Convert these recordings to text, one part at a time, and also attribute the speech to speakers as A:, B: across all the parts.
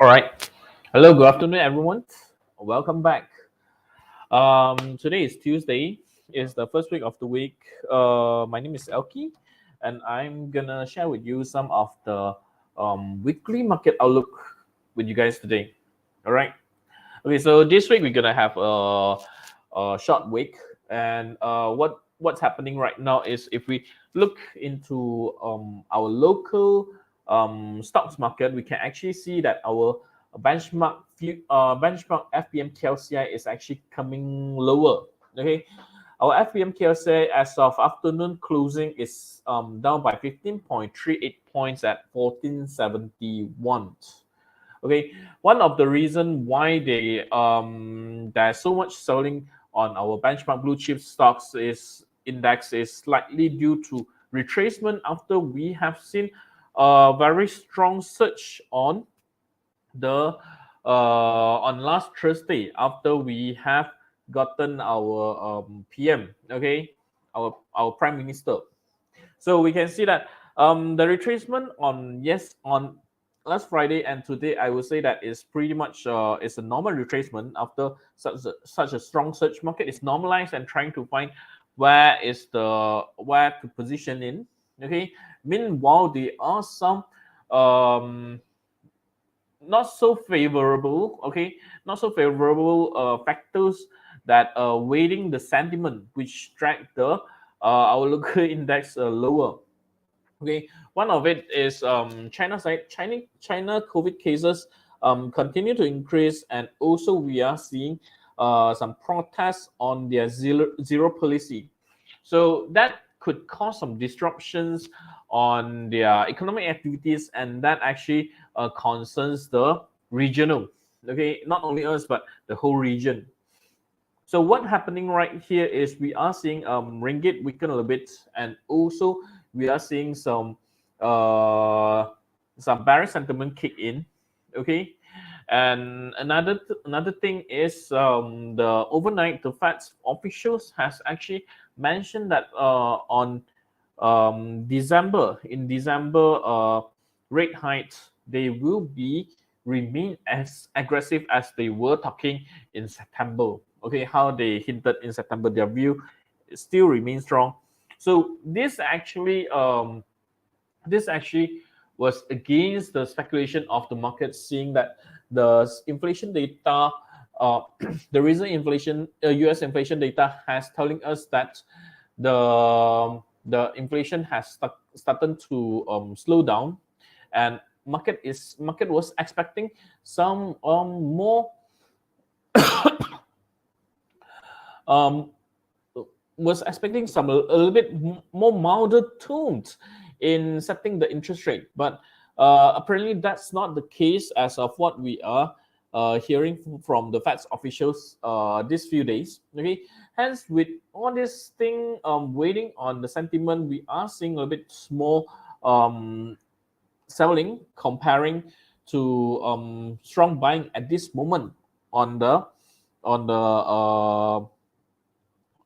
A: All right. Hello, good afternoon, everyone. Welcome back. Today is Tuesday. It's the first week of the week. My name is Elki, and I'm gonna share with you some of the weekly market outlook with you guys today. All right. Okay. So this week we're gonna have a short week, and what's happening right now is if we look into our local stocks market, we can actually see that our benchmark FPM KLCI is actually coming lower. Okay, our FPM KLCI as of afternoon closing is down by 15.38 points at 1471. Okay, one of the reason why there's so much selling on our benchmark blue chip stocks is index is slightly due to retracement after we have seen a very strong surge the on last Thursday after we have gotten our PM, okay, our Prime Minister. So we can see that the retracement on last Friday and today, I would say that is pretty much it's a normal retracement after such a strong surge. Market is normalized and trying to find where to position in. Okay. Meanwhile, there are some um, not so favorable, okay, not so favorable factors that are weighting the sentiment, which drag the our local index lower. Okay, one of it is China side. China COVID cases continue to increase, and also we are seeing some protests on their zero policy. So that could cause some disruptions on their economic activities, and that actually concerns the regional. Okay, not only us but the whole region. So what happening right here is we are seeing ringgit weaken a little bit, and also we are seeing uh, some bearish sentiment kick in. Okay, and another thing is the overnight the Fed's officials has actually mentioned that on December rate hikes they will be remain as aggressive as they were talking in September. Okay, how they hinted in September, their view still remains strong. So this actually was against the speculation of the market, seeing that the inflation data, the recent U.S. inflation data has telling us that the inflation has started to slow down, and market was expecting some more um, was expecting some a little bit more milder tones in setting the interest rate, but apparently that's not the case as of what we are hearing from the Fed's officials these few days. Okay, hence with all this thing waiting on the sentiment, we are seeing a little bit more selling comparing to strong buying at this moment on the on the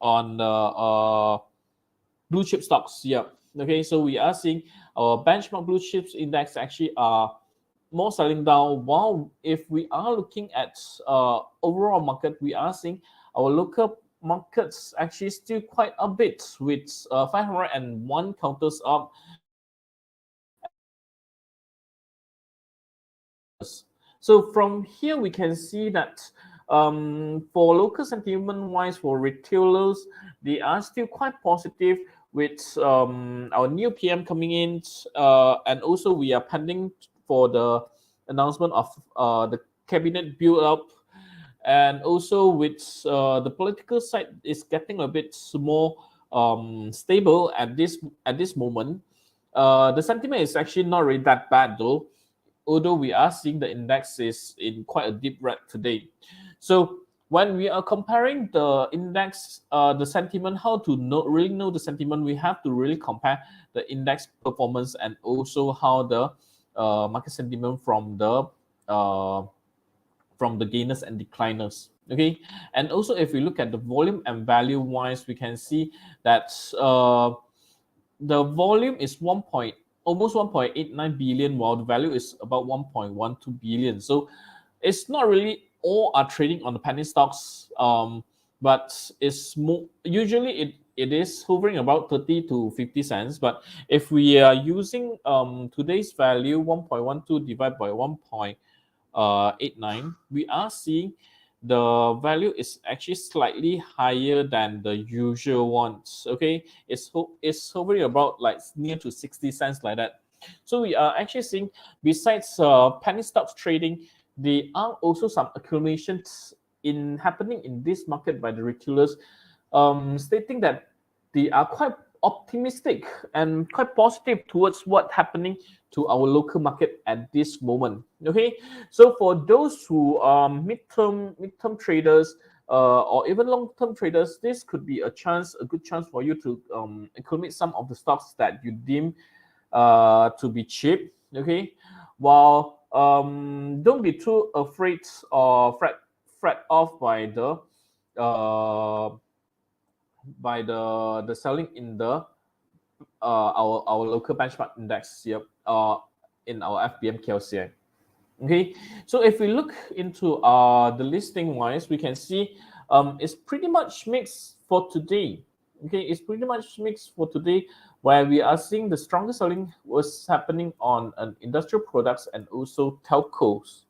A: on the blue chip stocks. Yeah. Okay. So we are seeing our benchmark blue chips index actually are more selling down. While if we are looking at overall market, we are seeing our local markets actually still quite a bit with 501 counters up. So from here we can see that for local sentiment wise for retailers, they are still quite positive with our new PM coming in, and also we are pending for the announcement of the cabinet build up, and also with the political side is getting a bit more stable at this moment. The sentiment is actually not really that bad though, although we are seeing the index is in quite a deep red today. So when we are comparing the index, the sentiment, how to really know the sentiment, we have to really compare the index performance and also how the market sentiment uh, from the gainers and decliners. Okay, and also if we look at the volume and value wise, we can see that the volume is almost 1.89 billion, while the value is about 1.12 billion. So it's not really all are trading on the penny stocks, but it's more usually it is hovering about 30 to 50 cents. But if we are using today's value 1.12 divided by 1.89, we are seeing the value is actually slightly higher than the usual ones. Okay, it's hovering about like near to 60 cents like that. So we are actually seeing, besides penny stocks trading, there are also some accumulations in happening in this market by the retailers, stating that they are quite optimistic and quite positive towards what happening to our local market at this moment. Okay, so for those who are midterm traders, or even long-term traders, this could be a good chance for you to accumulate some of the stocks that you deem to be cheap. Okay, while don't be too afraid or fret off uh, by the selling in the our local benchmark index here, in our FBM KLCI. Okay, so if we look into the listing wise, we can see it's pretty much mixed for today. Okay, it's pretty much mixed for today, where we are seeing the strongest selling was happening on industrial products and also telcos.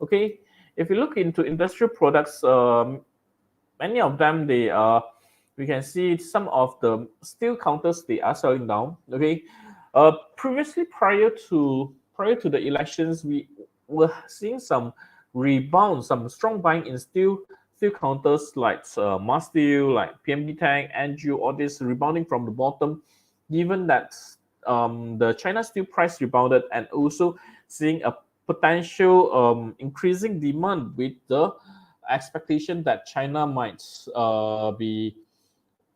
A: Okay, if you look into industrial products, many of them, they are, we can see some of the steel counters, they are selling down. Okay, previously, prior to the elections, we were seeing some rebound, some strong buying in steel counters like Mars Steel, like PMB Tech, NGO, all this rebounding from the bottom, given that the China steel price rebounded, and also seeing a potential increasing demand with the expectation that China might be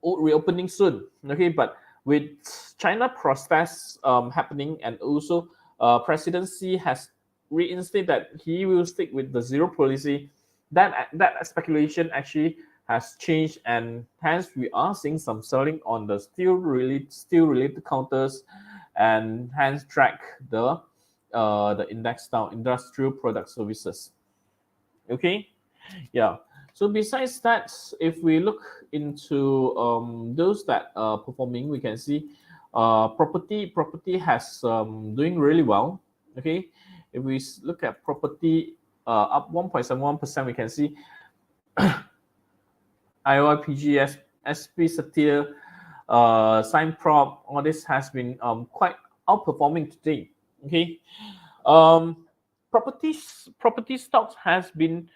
A: reopening soon. Okay, but with China protests happening, and also presidency has reinstated that he will stick with the zero policy, that speculation actually has changed, and hence we are seeing some selling on the steel related counters, and hence track the index down, industrial product services. Okay, yeah. So besides that, if we look into those that are performing, we can see property has doing really well. Okay, if we look at property, up 1.71%, we can see IOIPG, SP Satir, Signprop, all this has been quite outperforming today. Okay, um, property stocks has been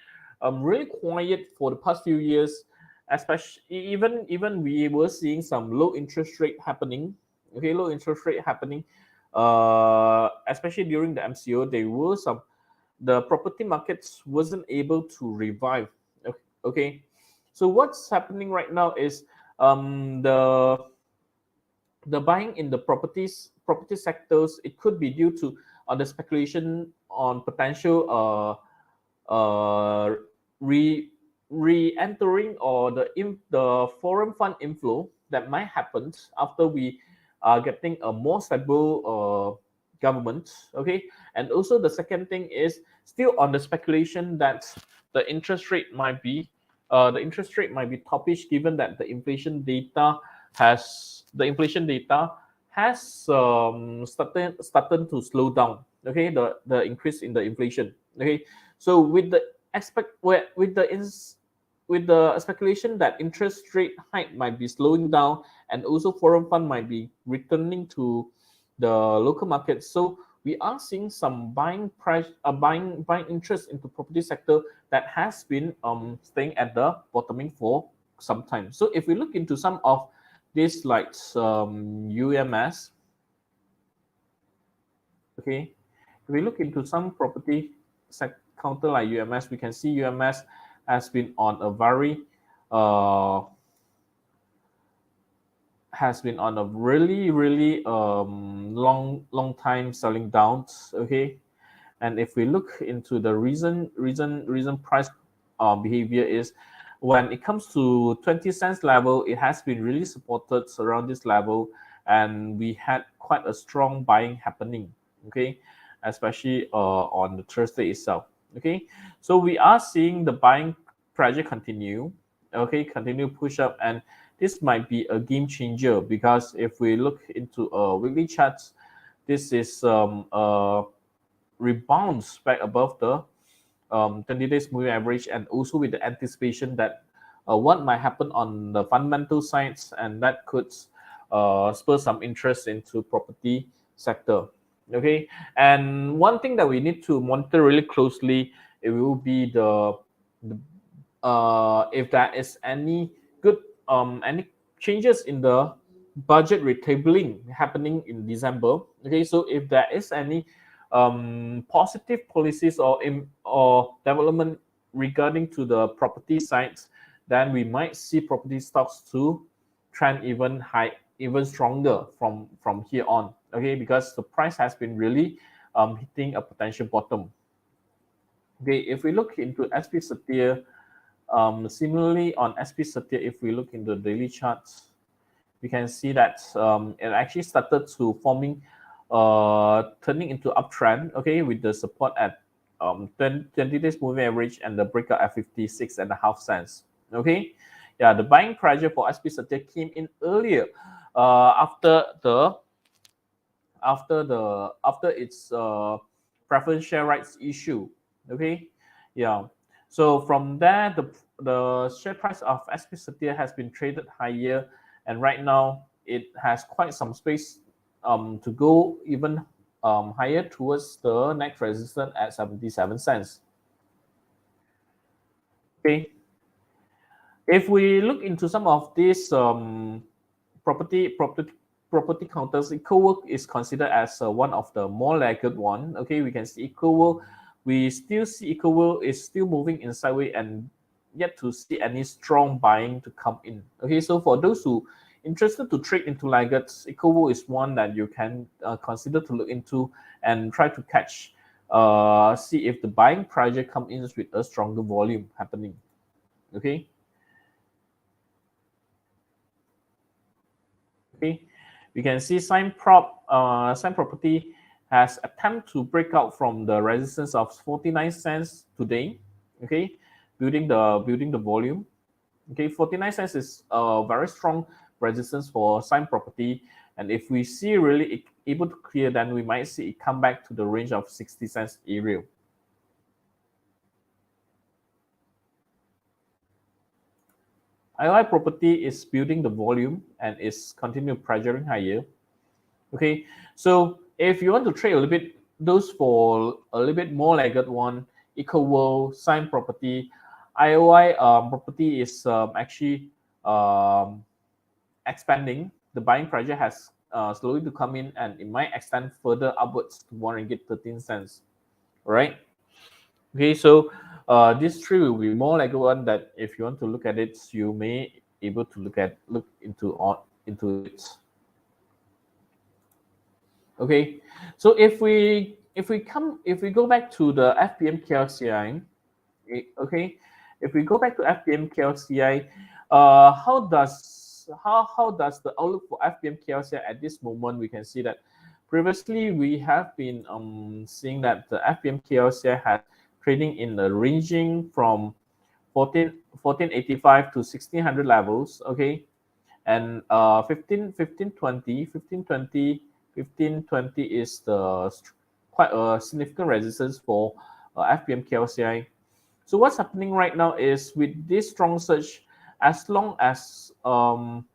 A: really quiet for the past few years, especially even we were seeing some low interest rate happening. Okay, low interest rate happening, especially during the MCO. There were some, the property markets wasn't able to revive. Okay, so what's happening right now is the buying in the property sectors, it could be due to the speculation on potential re re-entering, or the foreign fund inflow that might happen after we are getting a more stable government. Okay, and also the second thing is still on the speculation that the interest rate might be toppish, given that the inflation data has started to slow down. Okay, the increase in the inflation. Okay, so with the expect where with the speculation that interest rate hike might be slowing down, and also foreign fund might be returning to the local market, so we are seeing some buying interest into property sector that has been staying at the bottoming for some time. So if we look into some of these, like UMS, okay, if we look into some property counter like UMS, we can see UMS has been on a very really long time selling down. Okay, and if we look into the reason price behavior is, when it comes to 20 cents level, it has been really supported around this level, and we had quite a strong buying happening, okay, especially on the Thursday itself. Okay, so we are seeing the buying pressure continue, okay, continue push up, and this might be a game changer, because if we look into weekly charts, this is rebounds back above the 20 days moving average, and also with the anticipation that what might happen on the fundamental sides, and that could spur some interest into property sector. Okay, and one thing that we need to monitor really closely, it will be the if there is any good any changes in the budget retabling happening in December. Okay, so if there is any positive policies or development regarding to the property sides, then we might see property stocks to trend even high, even stronger from here on. Okay, because the price has been really hitting a potential bottom. Okay, if we look into SP Satir, similarly on SP Satir, if we look into the daily charts, we can see that it actually started to forming, turning into uptrend, okay, with the support at 20 days moving average and the breakout at 56.5 cents. Okay, yeah, the buying pressure for SP Satir came in earlier after its preference share rights issue. Okay, yeah. So from there, the share price of SP Satir has been traded higher, and right now it has quite some space to go even higher towards the next resistance at 77 cents. Okay, if we look into some of these property property property counters, EcoWorld is considered as one of the more laggard one. Okay, we can see EcoWorld. We still see EcoWorld is still moving in sideways and yet to see any strong buying to come in. Okay, so for those who interested to trade into laggards, EcoWorld is one that you can consider to look into and try to catch. See if the buying pressure comes in with a stronger volume happening. Okay. Okay, we can see Sign Property has attempted to break out from the resistance of 49 cents today. Okay, building the volume. Okay, 49 cents is a very strong resistance for Sign Property, and if we see really able to clear, then we might see it come back to the range of 60 cents area. IOI Property is building the volume and is continue pressuring higher. Okay, so if you want to trade a little bit, those for a little bit more laggard one, EcoWorld, Sign Property, IOI Property is actually expanding. The buying pressure has slowly to come in, and it might extend further upwards to 1 ringgit 13 cents. All right. Okay, so this tree will be more like one that if you want to look at it, you may able to look into it. Okay, so if we go back to the FPM KLCI, okay, if we go back to FPM KLCI, how does the outlook for FPM KLCI at this moment? We can see that previously we have been seeing that the FPM KLCI had trading in the ranging from 1485 to 1600 levels, okay, and 1520 is the quite a significant resistance for FPM KLCI. So what's happening right now is with this strong surge, as long as our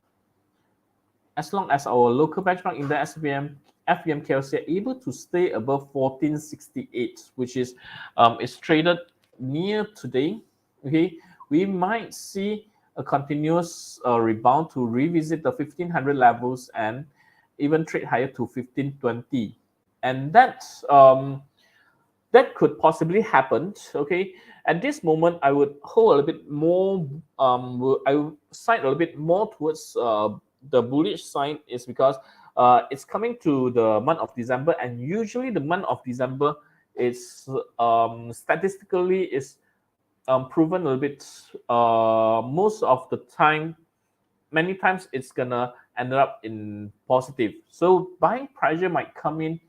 A: local benchmark in the FPM KLCI are able to stay above 1468, which is traded near today. Okay, we might see a continuous rebound to revisit the 1500 levels and even trade higher to 1520, and that could possibly happen. Okay, at this moment, I would hold a little bit more. I would side a little bit more towards the bullish side, is because it's coming to the month of December, and usually the month of December is statistically is proven a little bit most of the time. Many times it's gonna ended up in positive. So buying pressure might come in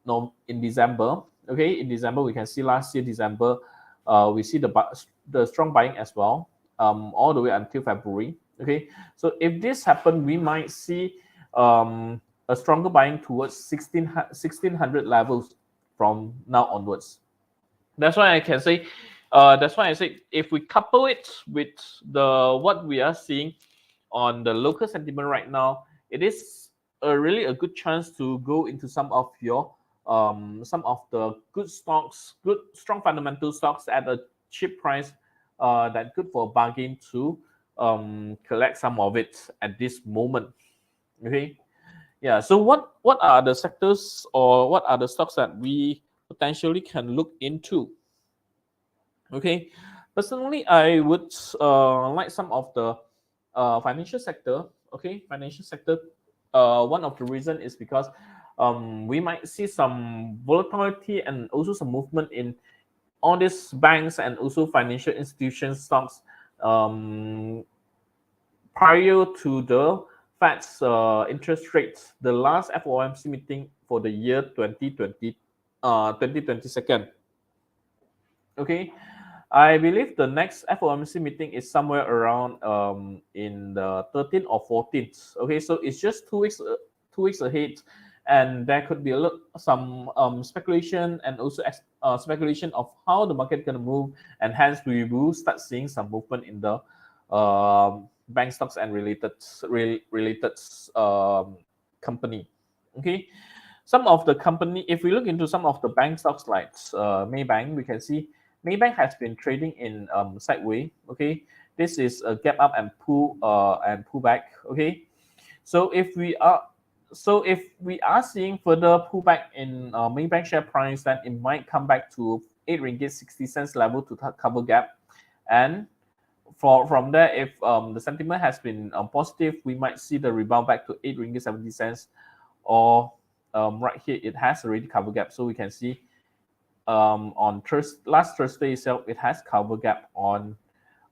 A: no in December. Okay, in December we can see last year December, we see the strong buying as well, all the way until February. Okay, so if this happen, we might see a stronger buying towards 1600 levels from now onwards. That's why I can say, that's why I say if we couple it with the what we are seeing on the local sentiment right now, it is really a good chance to go into some of the good stocks, good strong fundamental stocks at a cheap price, that good for a bargain to collect some of it at this moment. Okay, yeah. So what are the sectors or what are the stocks that we potentially can look into? Okay, personally, I would like some of the financial sector. Okay, financial sector. One of the reason is because we might see some volatility and also some movement in all these banks and also financial institution stocks, um, prior to the Fed's interest rates, the last FOMC meeting for the year 2020, 2022. Okay, I believe the next FOMC meeting is somewhere around in the 13th or 14th. Okay, so it's just 2 weeks, 2 weeks ahead, and there could be some speculation and also speculation of how the market gonna move, and hence we will start seeing some movement in the bank stocks and related company. Okay, some of the company, if we look into some of the bank stocks like Maybank, we can see Maybank has been trading in sideways. Okay, this is a gap up and pull back. Okay, so if we are seeing further pullback in Maybank share price, then it might come back to 8 ringgit 60 cents level to cover gap, and from there, if the sentiment has been positive, we might see the rebound back to 8 ringgit 70 cents, or right here it has already covered gap, so we can see on last Thursday itself, it has cover gap on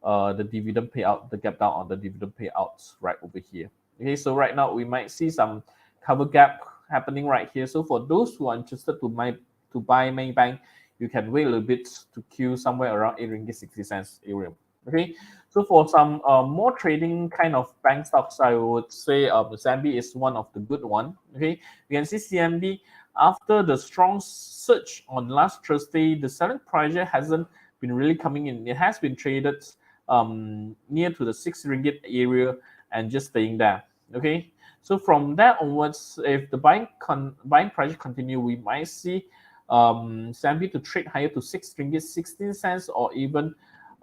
A: the dividend payout, the gap down on the dividend payouts right over here. Okay, so right now we might see some cover gap happening right here. So for those who are interested to buy Maybank, you can wait a little bit to queue somewhere around 8 ringgit 60 cents area. Okay, so for some more trading kind of bank stocks, I would say CMB is one of the good one. Okay, you can see CMB after the strong surge on last Thursday, the selling pressure hasn't been really coming in. It has been traded near to the 6 ringgit area and just staying there. Okay, so from that onwards, if the buying pressure continue, we might see CMB to trade higher to 6 ringgit 16 cents, or even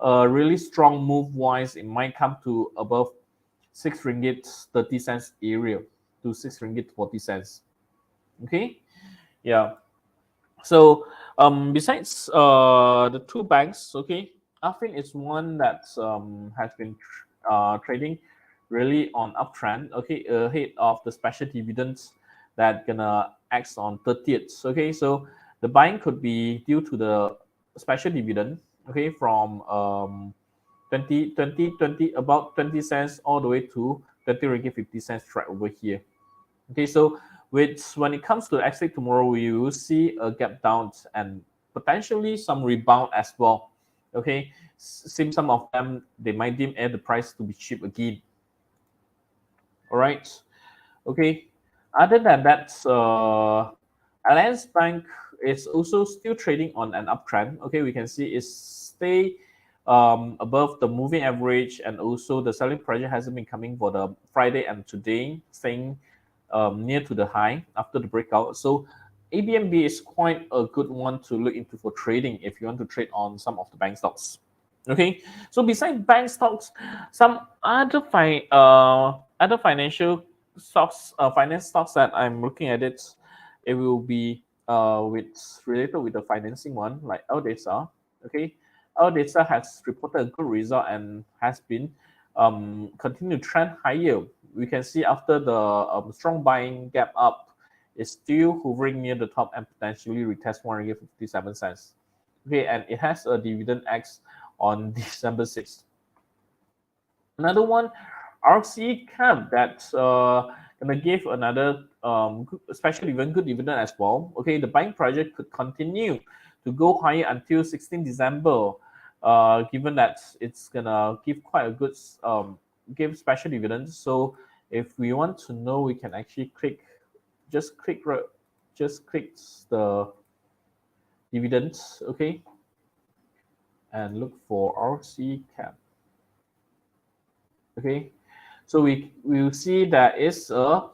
A: a really strong move wise, it might come to above 6 ringgit 30 cents area to 6 ringgit 40 cents. Okay, yeah. So besides the two banks, okay, Affin is one that has been trading really on uptrend. Okay, ahead of the special dividends that gonna act on 30th. Okay, so the buying could be due to the special dividend. Okay, from 20 about 20 cents all the way to 20 ringgit 50 cents right over here. Okay, so when it comes to exit tomorrow, we will see a gap down and potentially some rebound as well. Okay, seems some of them they might deem the price to be cheap again. All right. Okay. Other than that, Alliance Bank is also still trading on an uptrend. Okay, we can see it's stay above the moving average, and also the selling pressure hasn't been coming for the Friday and today, staying near to the high after the breakout. So ABNB is quite a good one to look into for trading if you want to trade on some of the bank stocks. Okay, so besides bank stocks, some other financial stocks, finance stocks that I'm looking at it will be with related with the financing one like Aldesa. Okay, Aldesa has reported a good result and has been continue to trend higher. We can see after the strong buying gap up, is still hovering near the top and potentially retest 157 cents. Okay, and it has a dividend X on December 6th. Another one RC cap that's gonna give another especially even good dividend as well. Okay, the buying project could continue to go higher until 16 December, given that it's gonna give quite a good give special dividends. So if we want to know, we can actually click, just click just click the dividends, okay, and look for RC cap. Okay, so we will see that it's a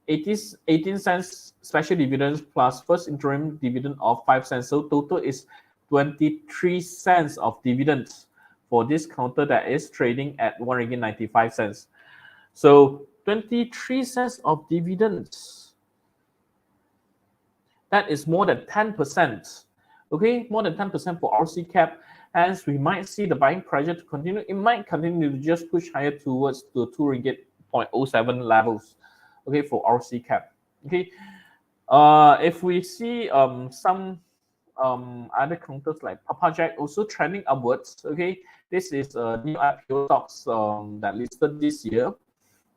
A: 18 cents special dividends plus first interim dividend of 5 cents. So total is 23 cents of dividends for this counter that is trading at 1 ringgit 95 cents. So 23 cents of dividends. That is more than 10%. Okay, more than 10% for RC cap. Hence, we might see the buying pressure to continue. It might continue to just push higher towards the 2 ringgit 0.07 levels. Okay, for RC cap. Okay, if we see some other counters like Papajack also trending upwards. Okay, this is a new IPO stocks that listed this year.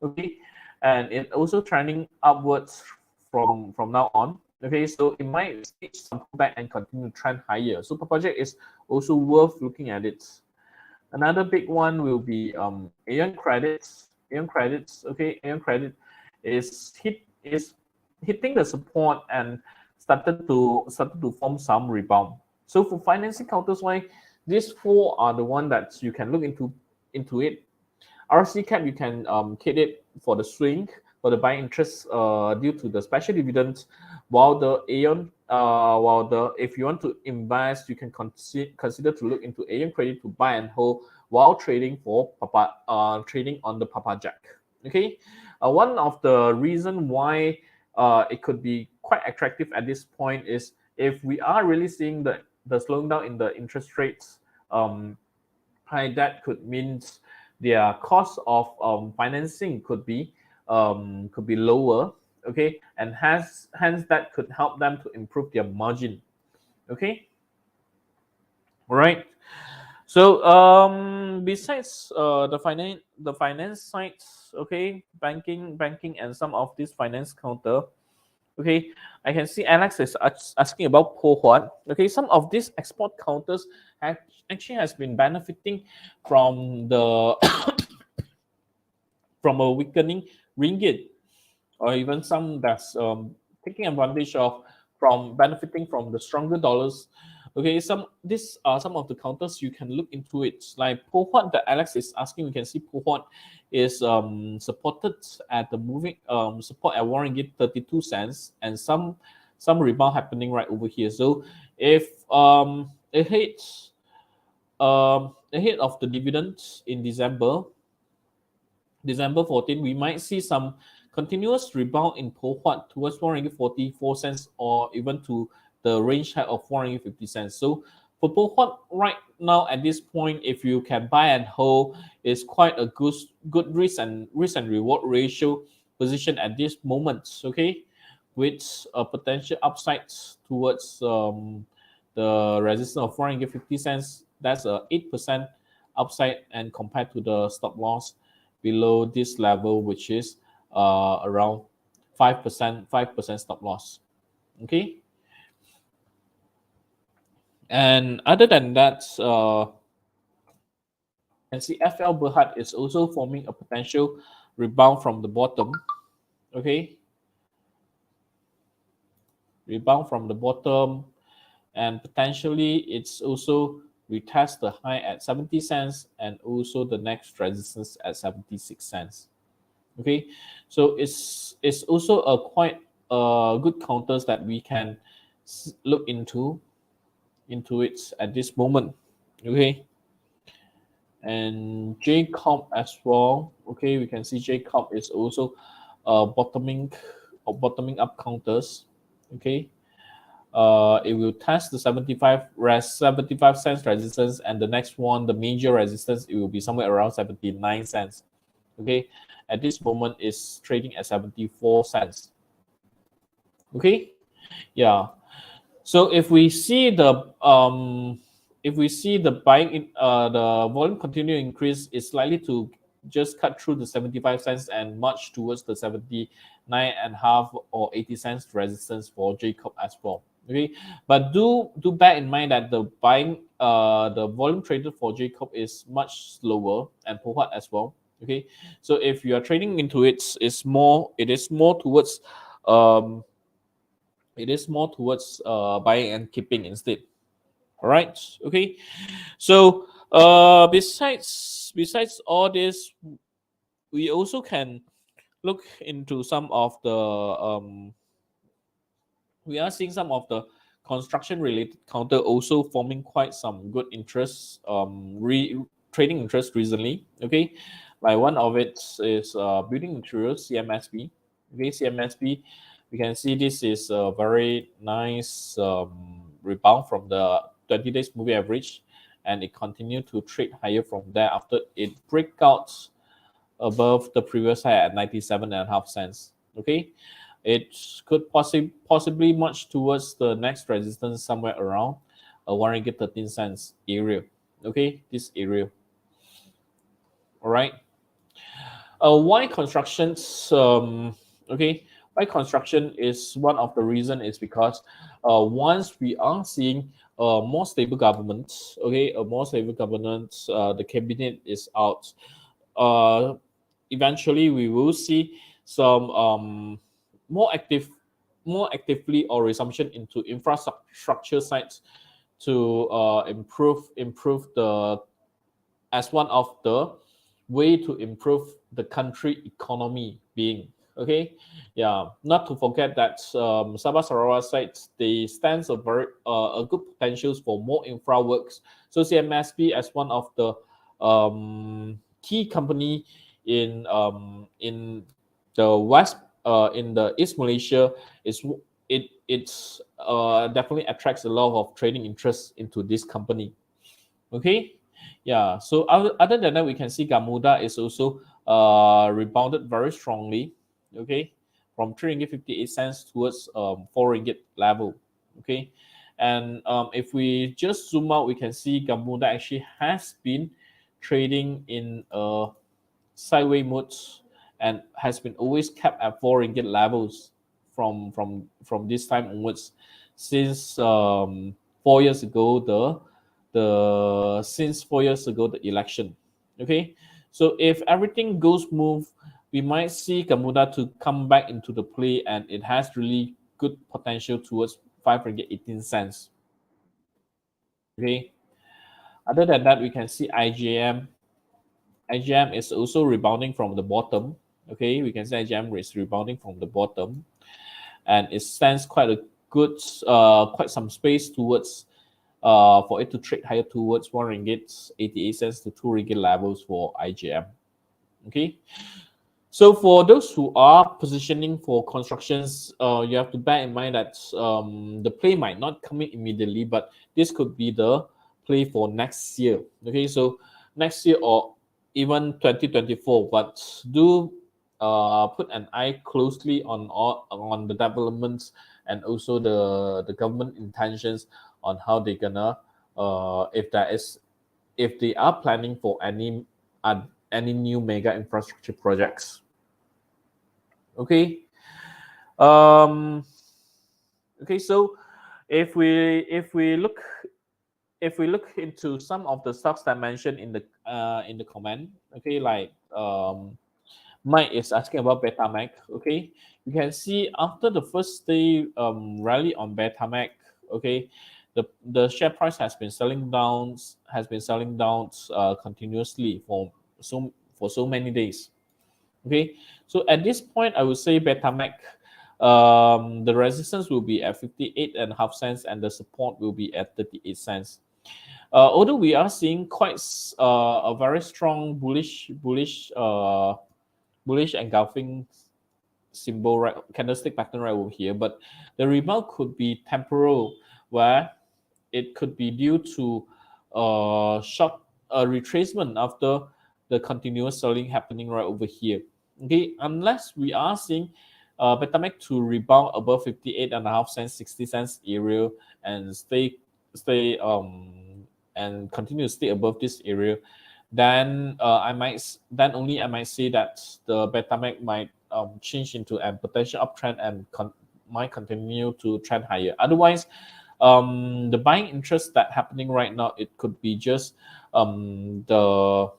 A: Okay, and it also trending upwards from now on. Okay, so it might stage some pullback and continue to trend higher. So Papajack is also worth looking at it. Another big one will be Aeon Credits. Aeon Credits, okay, Aeon Credit is hitting the support and started to form some rebound. So for financing counters, why these four are the one that you can look into it. RC cap, you can hit it for the swing, for the buying interest due to the special dividends, while the Aeon, if you want to invest, you can consider to look into Aeon Credit to buy and hold while trading for trading on the Papajack. Okay, one of the reason why it could be quite attractive at this point is if we are really seeing the slowing down in the interest rates, that could mean their cost of financing could be lower. Okay, and hence that could help them to improve their margin. Okay, all right. So besides the finance sides, okay, banking and some of these finance counter, okay, I can see Alex is asking about Pol Huat. Okay, some of these export counters actually has been benefiting from the from a weakening ringgit, or even some that's taking advantage of from benefiting from the stronger dollars. Okay, these are some of the counters you can look into it. Like Pol Huat that Alex is asking, we can see Pol Huat is supported at the moving support at 1 ringgit 32 cents, and some rebound happening right over here. So if it hits ahead of the dividends in December 14, we might see some continuous rebound in Pol Huat towards 1 ringgit 44 cents, or even to the range high of 1 ringgit 50 cents. So for Pol Huat right now at this point, if you can buy and hold, is quite a good risk and reward ratio position at this moment. Okay, with a potential upside towards the resistance of 1 ringgit 50 cents. That's a 8% upside, and compared to the stop loss below this level, which is around 5% stop loss. Okay, and other than that, and see FL Berhad is also forming a potential rebound from the bottom. Okay, rebound from the bottom, and potentially it's also retest the high at 70 cents, and also the next resistance at 76 cents. Okay, so it's also a quite good counters that we can look into it at this moment. Okay, and JCOM as well. Okay, we can see JCOM is also bottoming up counters. Okay, it will test the 75 cents resistance, and the next one, the major resistance, it will be somewhere around 79 cents. Okay, at this moment is trading at 74 cents. Okay, yeah. So if we see the buying in the volume continue to increase, it's likely to just cut through the 75 cents and march towards the 79.5 or 80 cents resistance for Jacob as well. Okay, but do bear in mind that the volume traded for Jacob is much slower and Pohut as well. Okay, so if you are trading into it, it is more towards um buying and keeping instead. All right. Okay. So besides all this, we also can look into some of the we are seeing some of the construction related counter also forming quite some good interest trading interest recently. Okay, like one of it is building materials, CMSB. Okay, CMSB, we can see this is a very nice rebound from the 20 days moving average, and it continued to trade higher from there after it break out above the previous high at 97.5 cents. Okay, it could possibly march towards the next resistance somewhere around 1 ringgit 13 cents area. Okay, this area. All right. Why constructions? Okay, why construction is one of the reason is because once we are seeing more stable government, okay, a more stable government, the cabinet is out. Uh, Eventually, we will see some more active, more actively or resumption into infrastructure sites to improve the as one of the way to improve the country economy being. Okay, yeah, not to forget that Sabah Sarawak sites they stands a good potentials for more infra works. So CMSB as one of the key company in the west in the East Malaysia is definitely attracts a lot of trading interest into this company. Okay, yeah. So other than that, we can see Gamuda is also rebounded very strongly. Okay, from 3 ringgit 58 cents towards 4 ringgit level. Okay, and if we just zoom out, we can see Gamuda actually has been trading in a sideways mode and has been always kept at 4 ringgit levels from this time onwards since 4 years ago the 4 years ago the election. Okay, so if everything goes smooth, we might see Gamuda to come back into the play, and it has really good potential towards 5 ringgit 18 cents. Okay, other than that, we can see IGM. IGM is also rebounding from the bottom. Okay, we can say IGM is rebounding from the bottom, and it stands quite a good, quite some space towards for it to trade higher towards 1 ringgit 88 cents to 2 ringgit levels for IGM. Okay, so for those who are positioning for constructions, you have to bear in mind that the play might not come in immediately, but this could be the play for next year. Okay, so next year or even 2024, but do put an eye closely on the developments and also the government intentions on how they're gonna if they are planning for any new mega infrastructure projects. Okay. Um, okay. So if we look into some of the stocks that I mentioned in the comment, okay, like Mike is asking about Betamac. Okay, you can see after the first day rally on Betamac, okay, the share price has been selling down continuously for so many days. Okay, so at this point, I would say Betamac, the resistance will be at 58.5 cents and the support will be at 38 cents. Although we are seeing quite a very strong bullish engulfing symbol right candlestick pattern right over here, but the rebound could be temporal, where it could be due to short retracement after the continuous selling happening right over here. Okay, unless we are seeing Betamac to rebound above 58.5 cents, 60 cents area and stay and continue to stay above this area, then then only I might say that the Betamax might change into a potential uptrend and might continue to trend higher. Otherwise, the buying interest that happening right now, it could be just the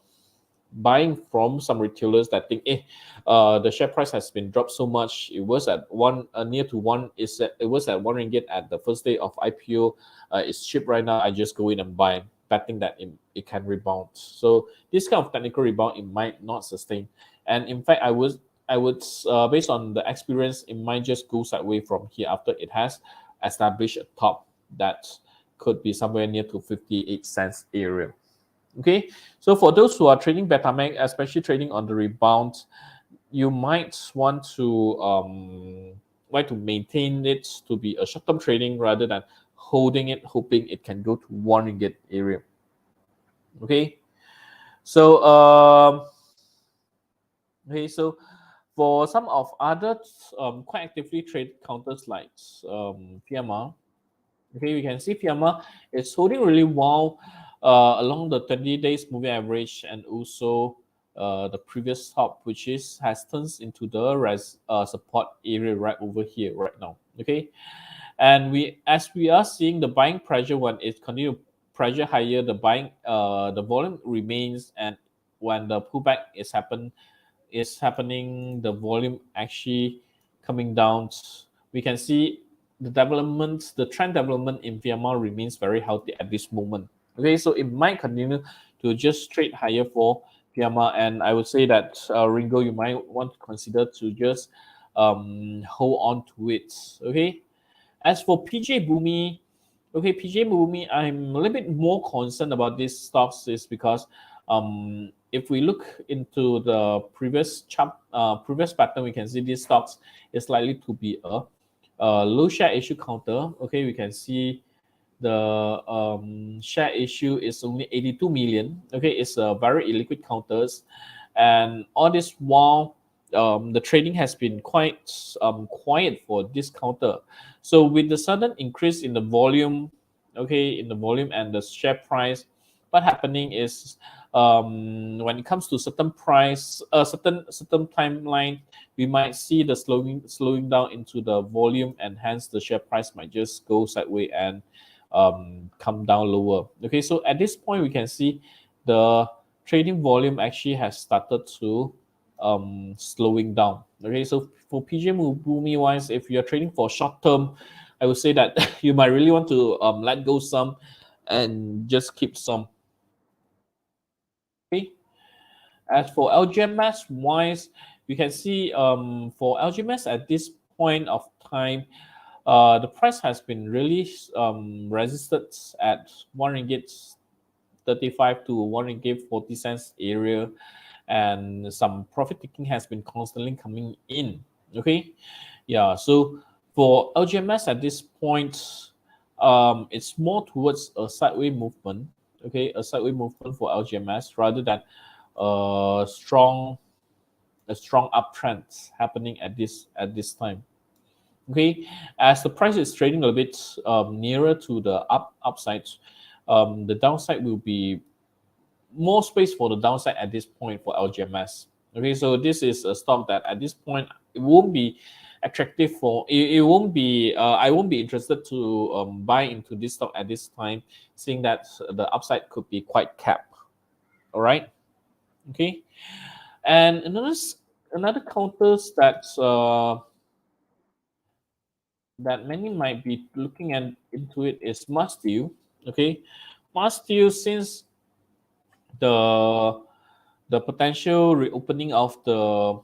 A: buying from some retailers that think, the share price has been dropped so much. It was at one near to one. It was at 1 ringgit at the first day of IPO. It's cheap right now. I just go in and buy, betting that it can rebound. So this kind of technical rebound, it might not sustain. And in fact, I would based on the experience, it might just go sideways from here after it has established a top that could be somewhere near to 58 cents area. Okay, so for those who are trading Betamax, especially trading on the rebound, you might want to maintain it to be a short-term trading rather than holding it, hoping it can go to 1 ringgit area. Okay, so for some of other quite actively traded counters like PMR, okay, we can see PMR is holding really well along the 20 days moving average and also the previous top, which has turned into the support area right over here right now. Okay, and as we are seeing the buying pressure, when it continue pressure higher, the volume remains, and when the pullback is happening, the volume actually coming down. We can see the trend development in PMR remains very healthy at this moment. Okay, so it might continue to just trade higher for PMR, and I would say that Ringo, you might want to consider to just hold on to it. Okay, as for PJ Boomi, okay, PJ Boomi, I'm a little bit more concerned about these stocks is because if we look into the previous previous pattern, we can see these stocks is likely to be a low share issue counter. Okay, we can see the share issue is only 82 million. Okay, it's a very illiquid counters, and all this while the trading has been quite quiet for this counter. So with the sudden increase in the volume, okay, in the volume and the share price, what happening is when it comes to certain price, certain timeline, we might see the slowing down into the volume, and hence the share price might just go sideways and come down lower. Okay, so at this point we can see the trading volume actually has started to slowing down. Okay, so for PJ Boomi wise, if you're trading for short term, I would say that you might really want to let go some and just keep some. Okay, as for LGMS wise, we can see for LGMS at this point of time, the price has been really resisted at 1 ringgit 35 to 1 ringgit 40 cents area, and some profit taking has been constantly coming in. Okay, yeah, so for LGMS at this point, it's more towards a sideways movement. Okay, a sideways movement for LGMS rather than a strong uptrend happening at this time. Okay, as the price is trading a bit nearer to the upside, the downside will be more space for the downside at this point for LGMS. Okay, so this is a stock that at this point it won't be attractive for it won't be I won't be interested to buy into this stock at this time, seeing that the upside could be quite capped. All right, okay, and another counters that many might be looking at into it is Masteel. Okay, Masteel, since the potential reopening of the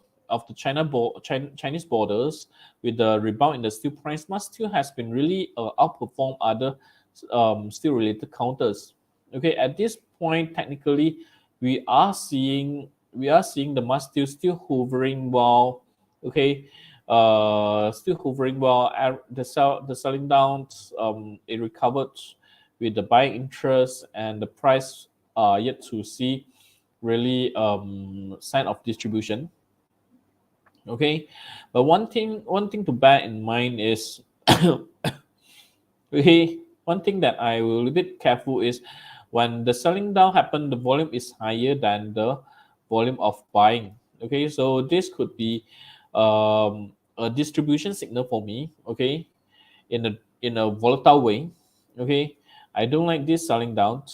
A: Chinese borders with the rebound in the steel price, Masteel has been really outperform other steel related counters. Okay, at this point, technically, we are seeing the Masteel still hovering well. Okay, still hovering well. The selling down, it recovered with the buying interest, and the price yet to see really sign of distribution. Okay, but one thing to bear in mind is okay, one thing that I will be a bit careful is When the selling down happen, the volume is higher than the volume of buying. Okay, so this could be a distribution signal for me. Okay, in a volatile way. Okay, I don't like this selling down.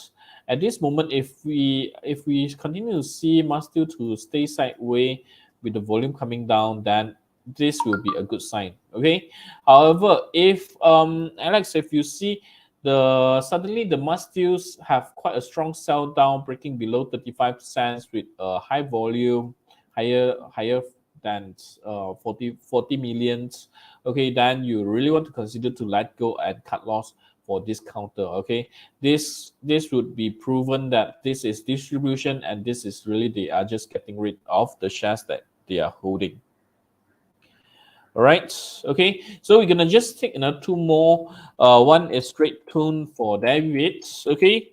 A: At this moment, if we continue to see Mastil to stay sideways with the volume coming down, then this will be a good sign. Okay. However, if Alex, if you see the suddenly the Mastils have quite a strong sell down, breaking below 35 cents with a high volume, higher than 40 millions. Okay, then you really want to consider to let go and cut loss for this counter. Okay, this would be proven that this is distribution and this is really they are just getting rid of the shares that they are holding. All right. Okay. So we're gonna just take another two more. One is straight tune for Davids. Okay.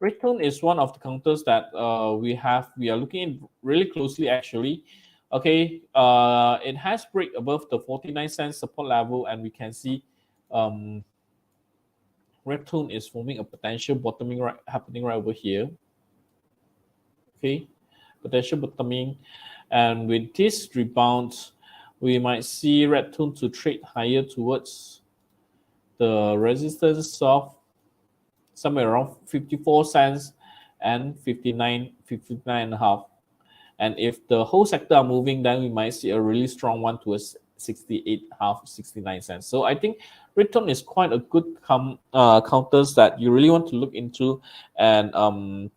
A: Red tone is one of the counters that we are looking at really closely actually. Okay. It has break above the 49 cents support level, and we can see um, red tone is forming a potential bottoming right happening right over here. Okay. Potential bottoming, and with this rebound we might see red tone to trade higher towards the resistance of somewhere around 54 cents and 59 and a half. And if the whole sector are moving, then we might see a really strong one towards 68 half 69 cents. So I think return is quite a good counters that you really want to look into and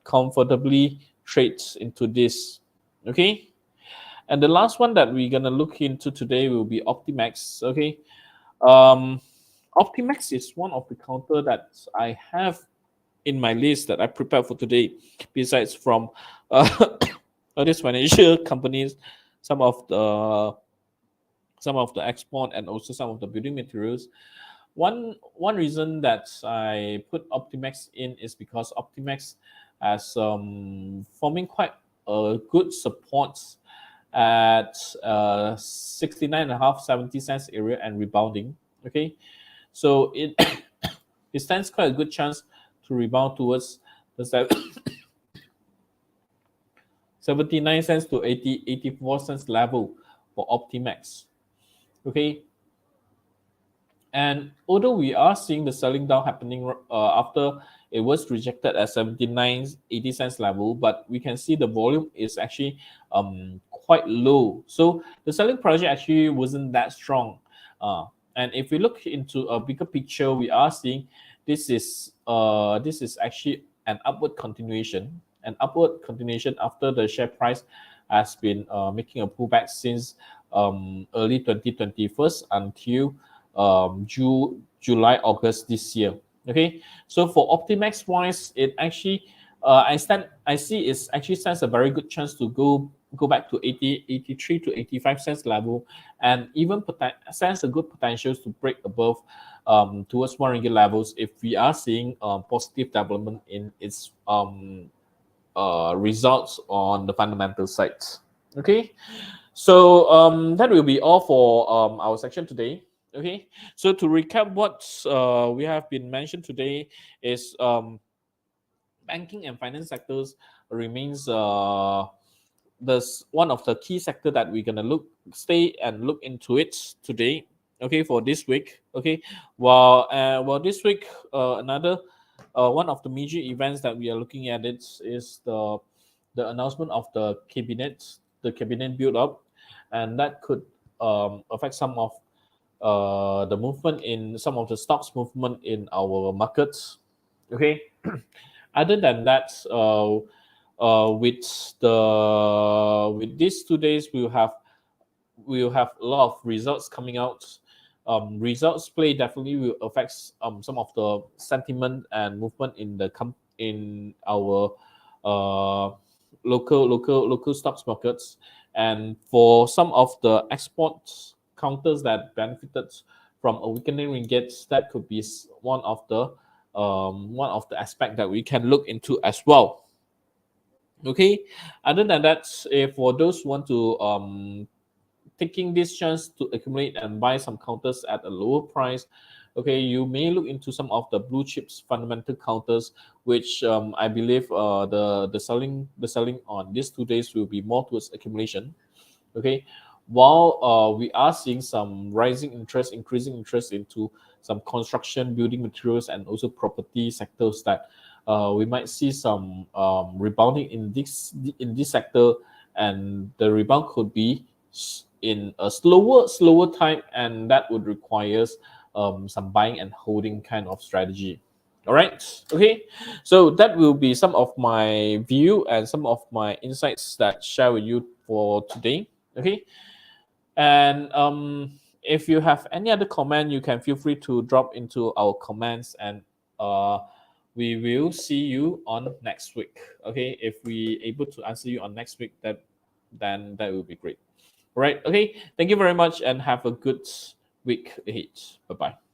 A: comfortably trade into this. Okay. And the last one that we're gonna look into today will be Optimax. Okay, Optimax is one of the counter that I have in my list that I prepared for today. Besides from these financial companies, some of the export and also some of the building materials. One reason that I put Optimax in is because Optimax has forming quite a good support at 69 and a half 70 cents area and rebounding. Okay, so it it stands quite a good chance to rebound towards the 79 cents to 84 cents level for Optimax. Okay, and although we are seeing the selling down happening after it was rejected at 79 80 cents level, but we can see the volume is actually quite low. So the selling pressure actually wasn't that strong. And if we look into a bigger picture, we are seeing this is actually an upward continuation, after the share price has been making a pullback since early 2021 until July, August this year. Okay, so for Optimax wise, it actually I see it actually stands a very good chance to go back to 83 to 85 cents level, and even stands a good potential to break above towards 1 ringgit levels if we are seeing positive development in its results on the fundamental side. Okay, so that will be all for our section today. Okay, so to recap what we have been mentioned today is banking and finance sectors remains one of the key sector that we're gonna stay and look into it today. Okay, for this week. Okay, well this week another one of the major events that we are looking at it is the announcement of the cabinet build up, and that could affect some of the movement in some of the stocks movement in our markets. Okay, other than that, with these 2 days, we'll have a lot of results coming out. Results play definitely will affect some of the sentiment and movement in our local stocks markets, and for some of the export counters that benefited from a weakening ringgit, that could be one of the aspect that we can look into as well. Okay, other than that, if for those who want to taking this chance to accumulate and buy some counters at a lower price, okay, you may look into some of the blue chips fundamental counters, which I believe the selling on these 2 days will be more towards accumulation. Okay, while we are seeing some increasing interest into some construction, building materials, and also property sectors, that we might see some rebounding in this sector, and the rebound could be in a slower time, and that would require some buying and holding kind of strategy. All right. Okay. So that will be some of my view and some of my insights that share with you for today. Okay. And if you have any other comment, you can feel free to drop into our comments, and uh, we will see you on next week. Okay. If we able to answer you on next week, then that will be great. All right. Okay. Thank you very much, and have a good week ahead. Bye bye.